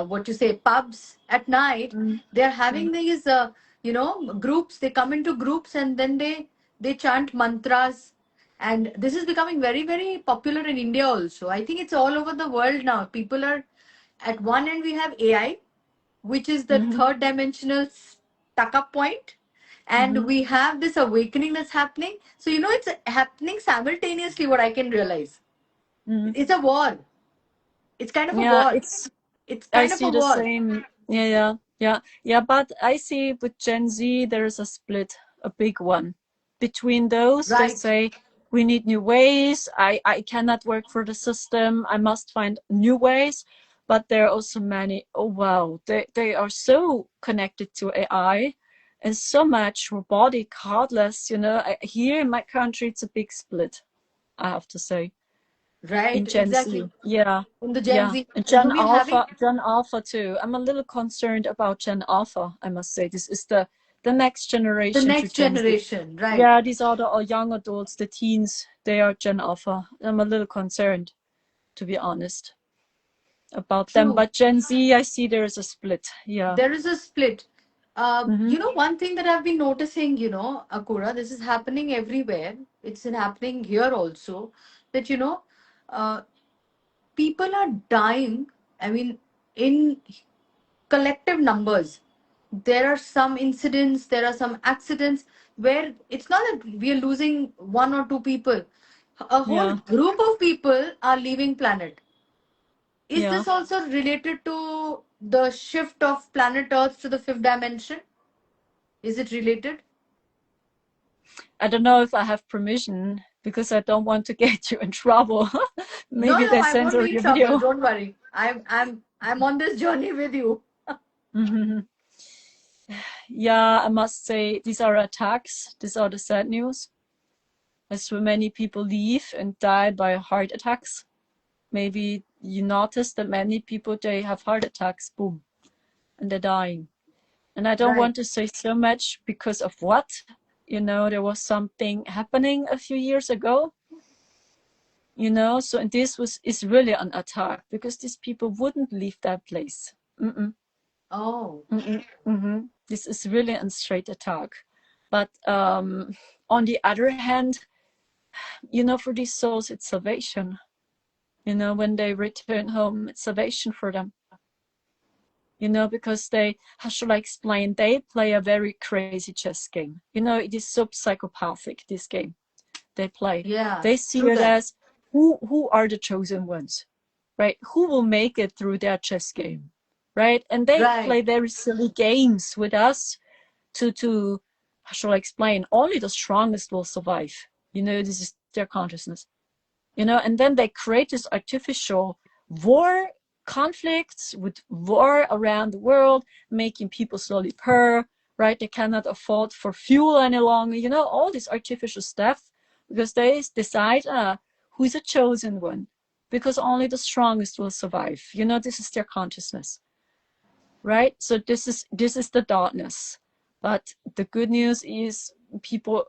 what you say, pubs at night. Mm-hmm. They're having these groups. They come into groups, and then they chant mantras, and this is becoming very, very popular in India also. I think it's all over the world now. People are, at one end we have AI, which is the Mm-hmm. third dimensional stuck up point, and Mm-hmm. we have this awakening that's happening. So it's happening simultaneously. What I can realize, Mm-hmm. it's a war. It's kind of a Yeah, war. it's It's I kind of a see the war. same. Yeah, yeah, yeah, yeah. But I see with Gen Z, there is a split, a big one. Between those, they Right. say we need new ways. I cannot work for the system. I must find new ways. But there are also many. Oh wow, they are so connected to AI, and so much robotic, heartless. Here in my country, it's a big split. I have to say in Right, Gen Z. exactly. Yeah, In the Gen yeah. Z. And So we're having Gen Alpha too. I'm a little concerned about Gen Alpha, I must say. This is the next the generation to next Gen Z. generation, right? Yeah, these are the young adults, the teens, they are Gen Alpha. I'm a little concerned, to be honest, about them. True. But Gen Z, I see there is a split. Yeah. There is a split. Mm-hmm. One thing that I've been noticing, Akura, this is happening everywhere. It's happening here also. That uh, people are dying. I mean, in collective numbers. There are some incidents, there are some accidents where it's not that we are losing one or two people. A whole Yeah. group of people are leaving planet. Is Yeah. this also related to the shift of planet Earth to the fifth dimension? Is it related? I don't know if I have permission because I don't want to get you in trouble. No, Maybe no, they I won't censor be in your trouble. video. Don't worry. I'm on this journey with you. Mm-hmm. Yeah, I must say these are attacks. These are the sad news. As so many people leave and die by heart attacks. Maybe you notice that many people they have heart attacks, boom, and they're dying. And I don't Right. want to say so much because of what. There was something happening a few years ago. So and this is really an attack because these people wouldn't leave that place. Mm-mm, Oh, mm-mm, mm-hmm. This is really a straight attack. But on the other hand, for these souls, it's salvation. When they return home, it's salvation for them. Because how should I explain? They play a very crazy chess game. It is so psychopathic, this game they play. yeah. They see True it that. as who are the chosen ones, right? Who will make it through their chess game, right? And they Right. play very silly games with us to how shall I explain? Only the strongest will survive. This is their consciousness. And then they create this artificial war conflicts with war around the world, making people slowly purr, right? They cannot afford for fuel any longer, all this artificial stuff because they decide who's a chosen one because only the strongest will survive. This is their consciousness, right? So this is the darkness. But the good news is people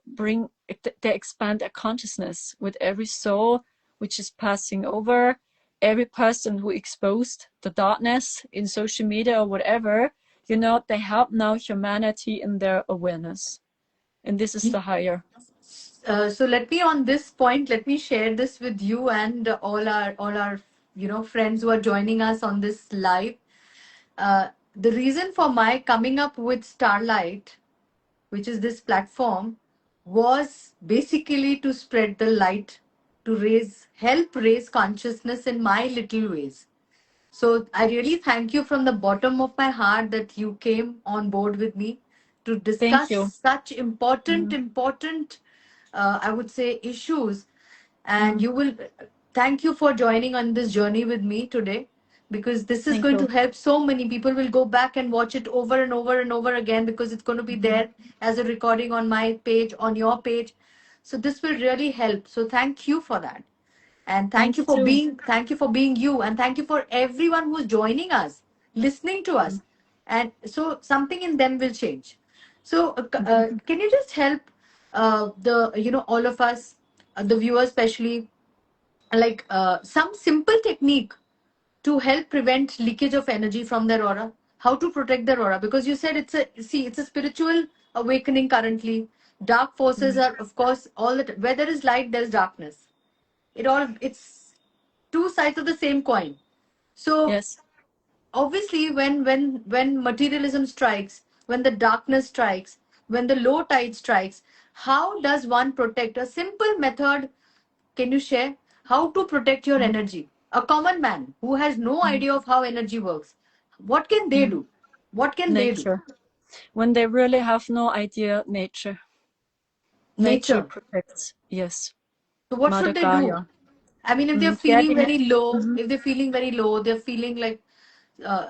they expand their consciousness with every soul which is passing over, every person who exposed the darkness in social media or whatever. They help now humanity in their awareness, and this is the higher. So let me, on this point, let me share this with you and all our friends who are joining us on this live. The reason for my coming up with Starlight, which is this platform, was basically to spread the light, to help raise consciousness in my little ways. So I really thank you from the bottom of my heart that you came on board with me to Thank discuss you. such important, Mm. important I would say, issues. And Mm-hmm. you will, thank you for joining on this journey with me today, because this is Thank going to you. help so many people. Will go back and watch it over and over and over again, because it's going to be Mm-hmm. there as a recording on my page, on your page. So this will really help. So thank you for that. And Thank you too. thank you for being you, and thank you for everyone who's joining us, listening to us. And so something in them will change. So can you just help the all of us, the viewers especially, like some simple technique to help prevent leakage of energy from their aura, how to protect their aura? Because you said it's a spiritual awakening currently. Dark forces Mm. are, of course, all that. Where there is light, there is darkness. It's two sides of the same coin. So Yes. obviously, when materialism strikes, when the darkness strikes, when the low tide strikes, how does one protect? A simple method, can you share how to protect your Mm. energy? A common man who has no Mm. idea of how energy works, what can they Mm. do? What can they do? Nature. When they really have no idea, nature. Nature Nature. protects. Yes. So what Mother should they do? Gaia. I mean, if they're feeling Getting very low, mhm. if they're feeling very low, they're feeling like uh,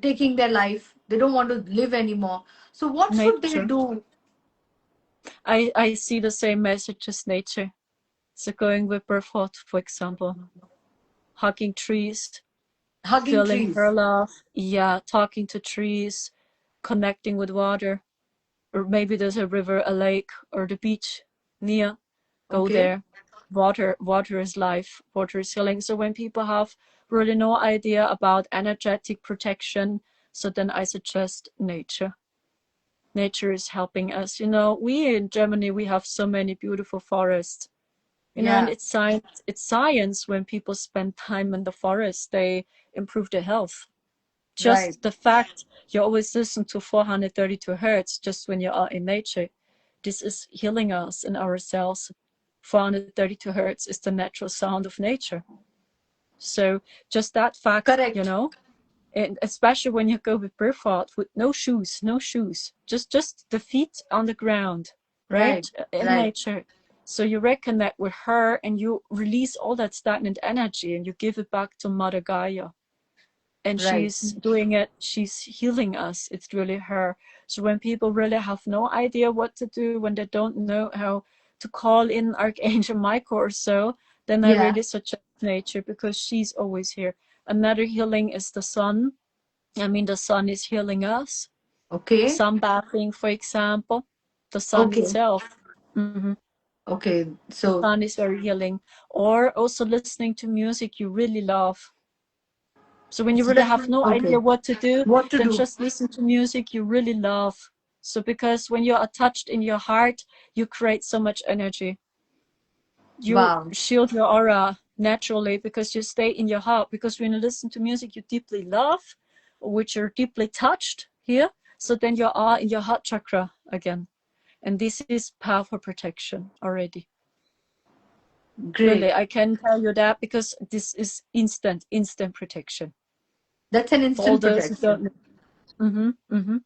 taking their life, they don't want to live anymore. So what should they Nature. do? I see the same message as nature. So going with Berthold, for example, hugging trees, Hugging feeling her trees. love, yeah, talking to trees, connecting with water, or maybe there's a river, a lake, or the beach near. Go Okay. there. Water is life. Water is healing. So when people have really no idea about energetic protection, so then I suggest nature. Nature is helping us. We in Germany, we have so many beautiful forests. And Yeah. it's science. When people spend time in the forest, they improve their health. Right. Just the fact you always listen to 432 hertz just when you are in nature, this is healing us in our cells. 432 hertz is the natural sound of nature. So just that fact, Correct. and especially when you go with barefoot, with no shoes, just the feet on the ground, Right. right, in Right. nature. So you reconnect with her and you release all that stagnant energy and you give it back to Mother Gaia. And Right. she's doing it, she's healing us. It's really her. So when people really have no idea what to do, when they don't know how to call in Archangel Michael or so, then I Yeah. really suggest nature, because she's always here. Another healing is the sun. I mean, the sun is healing us. Okay. Sunbathing, for example, the sun Okay. itself. Okay. So Sun is very healing. Or also listening to music you really love. So when you really have no idea okay. what to do, What to then do? just listen to music you really love. So because when you are touched in your heart, you create so much energy. You Wow. shield your aura naturally because you stay in your heart. Because when you listen to music you deeply love, which you're deeply touched here, so then you are in your heart chakra again. And this is powerful protection already. Really, Great. I can tell you that because this is instant protection. That's an For all instant those who don't protection. know. Mm-hmm.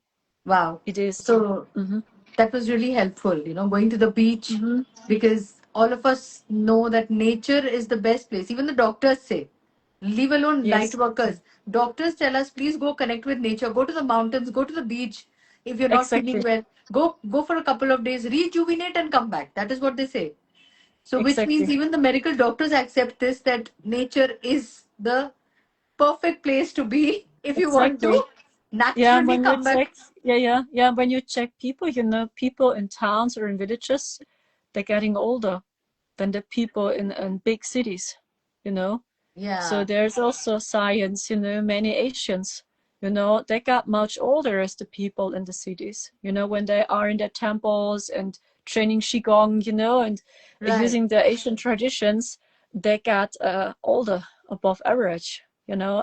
Wow. It is. So Mm-hmm. that was really helpful, going to the beach, Mm-hmm. because all of us know that nature is the best place. Even the doctors say, leave alone light Yes, workers. Doctors tell us, please go connect with nature, go to the mountains, go to the beach. If you're not feeling exactly. well, go for a couple of days, rejuvenate and come back. That is what they say. So which means Exactly. even the medical doctors accept this, that nature is the perfect place to be if you want Exactly. to Yeah, naturally when you come back. check, yeah. When you check people, people in towns or in villages, they're getting older than the people in big cities, you know. So Yeah, there's also science, many Asians, they got much older as the people in the cities, when they are in their temples and training Qigong, and right. using the Asian traditions, they got older, above average,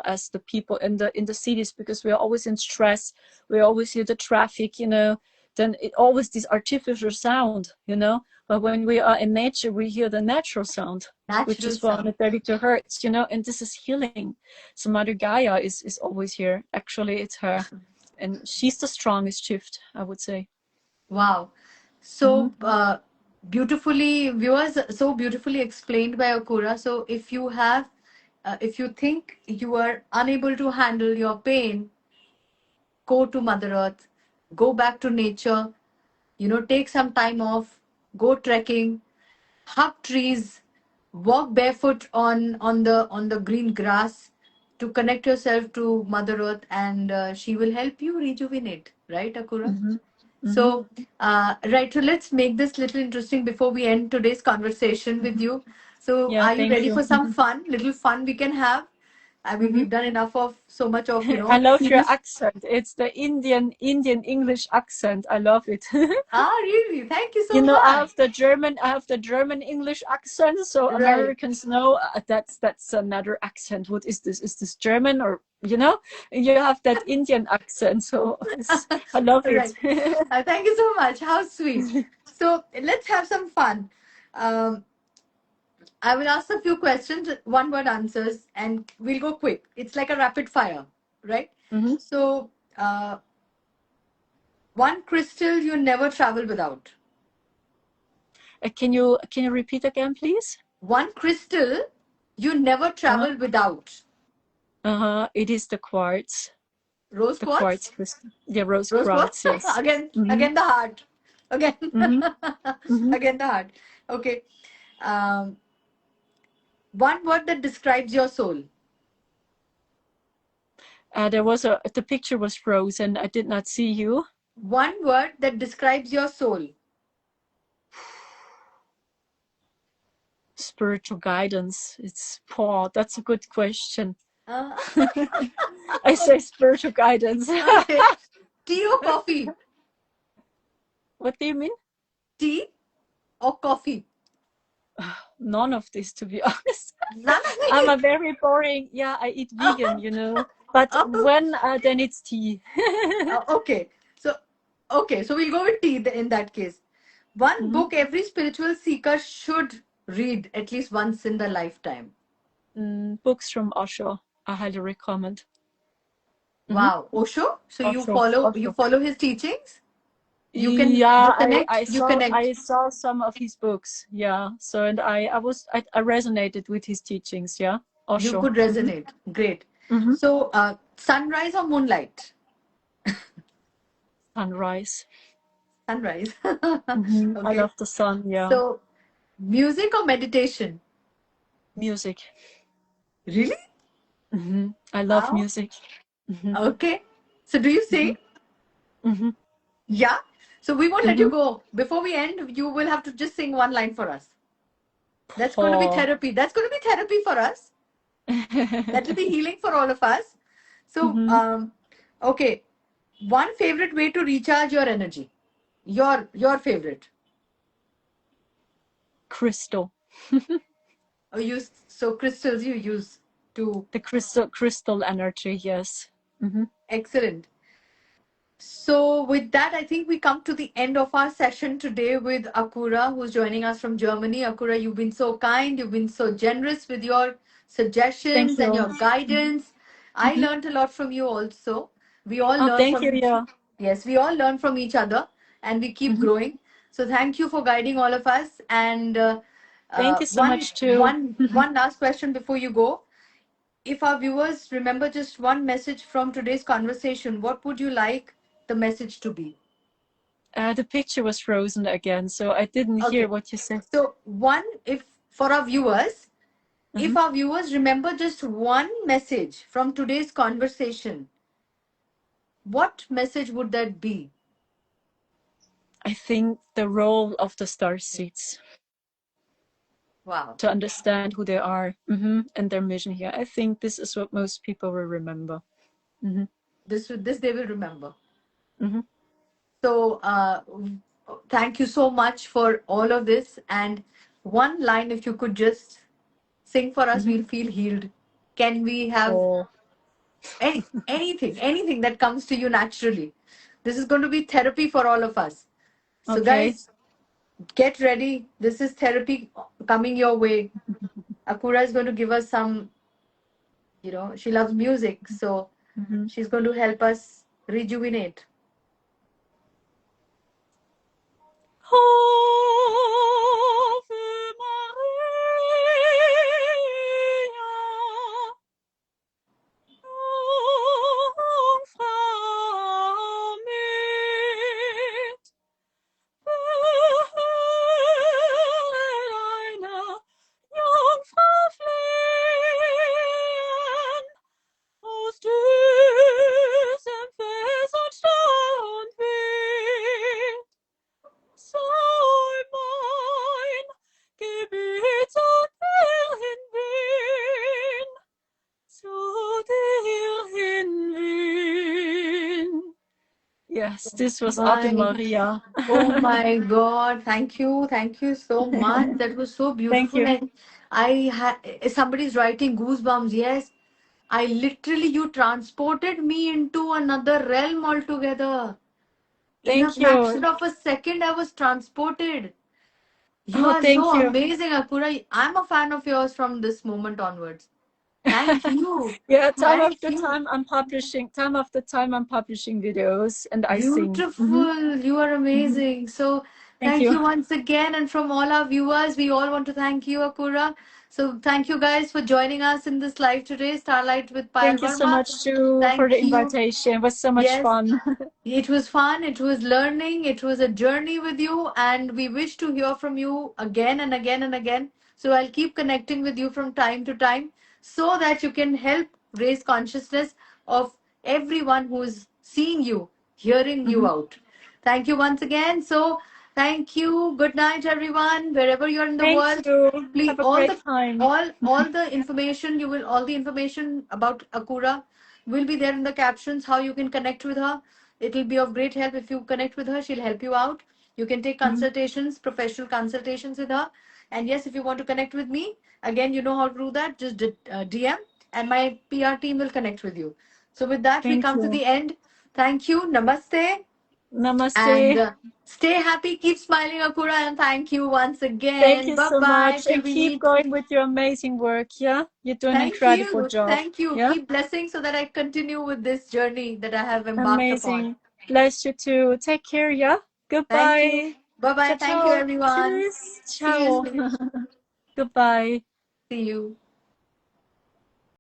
as the people in the cities, because we're always in stress, we always hear the traffic, then it always this artificial sound, but when we are in nature, we hear the natural sound, which Natural is sound. 432 hertz, and this is healing. So Mother Gaia is always here. Actually, it's her, and she's the strongest shift, I would say. Wow. Mm-hmm. So beautifully, viewers, so beautifully explained by Akura. So if you think you are unable to handle your pain, go to Mother Earth, go back to nature, take some time off, go trekking, hug trees, walk barefoot on the green grass to connect yourself to Mother Earth, and she will help you rejuvenate, right, Akura? Mm-hmm. Mm-hmm. So, right, so let's make this little interesting before we end today's conversation with Mm-hmm. you. So, Yeah, are you thank ready you. for some fun, little fun we can have? I mean, Mm-hmm. we've done enough of so much of, I love your accent. It's the Indian English accent. I love it. really? Thank you You so know, much. I have the German English accent, so Right. Americans know that's another accent. What is this? Is this German or you know? You have that Indian accent, so I love it. Right. Thank you so much. How sweet. So let's have some fun. Um, I will ask a few questions, one word answers, and we'll go quick. It's like a rapid fire, right? Mm-hmm. So, one crystal you never travel without. Can you repeat again, please? One crystal you never Uh-huh. travel without. Uh-huh. It is the quartz. Rose The quartz quartz? crystal. Yeah, rose Rose quartz? quartz, yes. Again, Mm-hmm. again the heart. Again, Mm-hmm. Mm-hmm. again the heart. Okay. Um, one word that describes your soul. The picture was frozen. I did not see you. One word that describes your soul. Spiritual guidance. It's Paul. That's a good question. Uh, I say spiritual guidance. okay. Tea or coffee? What do you mean? Tea or coffee? None of this, to be honest. None of I'm these. a very boring. Yeah, I eat vegan, But Oh, when then it's tea. okay. So, okay. So we'll go with tea in that case. One Mhm. book every spiritual seeker should read at least once in their lifetime. Books from Osho. I highly recommend. Mhm. Wow, Osho. So you Osho. follow you Osho. follow his teachings. Yeah, You I, connect I you saw connect. I saw some of his books. Yeah. So and I resonated with his teachings. Yeah. You Osho. could resonate. Great. Hmm. So sunrise or moonlight? Sunrise. Sunrise. I Okay. love the sun. Yeah. So music or meditation? Music. Really? I love Oh, music. Hmm. okay. So do you Hmm. sing? Hmm. Yeah. So we won't let you Hmm. go. Before we end, you will have to just sing one line for us. That's going to be Oh. therapy. That's going to be therapy for us. That will be healing for all of us. So, Hmm. okay. One favorite way to recharge your energy. Your favorite. Crystal. Or use so crystals you use to The crystal energy. Yes. Hmm. excellent. So, with that, I think we come to the end of our session today with Akura, who's joining us from Germany. Akura, you've been so kind, you've been so generous with your Thank suggestions and you. your guidance. I Hmm. learned a lot from you also. We all Oh, learn thank from you. each Yeah. Yes, we all learn from each other and we keep Hmm. growing. So, thank you for guiding all of us. And Thank you so one much too. one last question before you go. If our viewers remember just one message from today's conversation, what would you like the message to be? The picture was frozen again, so I didn't hear Okay. what you said. So one, if for our viewers, if Hmm. our viewers remember just one message from today's conversation, what message would that be? I think the role of the star seeds Wow. to understand who they are, and their mission here. I think this is what most people will remember. Hmm. This they will remember. Hmm. So thank you so much for all of this. And one line, if you could just sing for us, Hmm. we'll feel healed. Can we have Oh, anything that comes to you naturally? This is going to be therapy for all of us. So okay. guys, get ready. This is therapy coming your way. Akura is going to give us some, she loves music. So Hmm. she's going to help us rejuvenate. Yes, this was Ave My, Maria. oh my God. Thank you so much. That was so Thank beautiful. you. And somebody's writing goosebumps. Yes. I literally, you transported me into another realm altogether. In a Thank you. fraction of a second, I was transported. You Oh, are thank so you. amazing, Akura. I'm a fan of yours from this moment onwards. Thank you. Yeah, Thank you. time after time I'm publishing videos and I sing. Beautiful. You are Mhm. amazing. So Thank thank you. you once again. And from all our viewers, we all want to thank you, Akura. So thank you guys for joining us in this live today, Starlight with Payal Thank you so Verma. much too for the Thank you. invitation. It was so much Yes. fun. It was fun, it was learning, it was a journey with you, and we wish to hear from you again and again and again. So I'll keep connecting with you from time to time so that you can help raise consciousness of everyone who is seeing you, hearing you Mhm. out. Thank you once again. So thank you. Good night, everyone, wherever you're in the Thank world. you. Please, Have a great time. all the information you will all the information about Akura will be there in the captions. How you can connect with her. It will be of great help if you connect with her. She'll help you out. You can take Mhm. consultations, professional consultations with her. And yes, if you want to connect with me, again, you know how to do that. Just DM, and my PR team will connect with you. So with that, we Thank come to you. the end. Thank you. Namaste. And Namaste. stay happy. Keep smiling, Akura. And thank you once Thank again. you Bye so bye. much Till and we keep meet. going with your amazing work. Yeah, you're doing an Thank incredible you. job. Thank you. Yeah, Keep blessing so that I continue with this journey that I have embarked upon. amazing. Bless you too. Take care. Yeah, Thank you. goodbye. Bye Ciao, bye. Thank you, ciao. everyone. Tschüss. See you Ciao. soon. Goodbye. See you.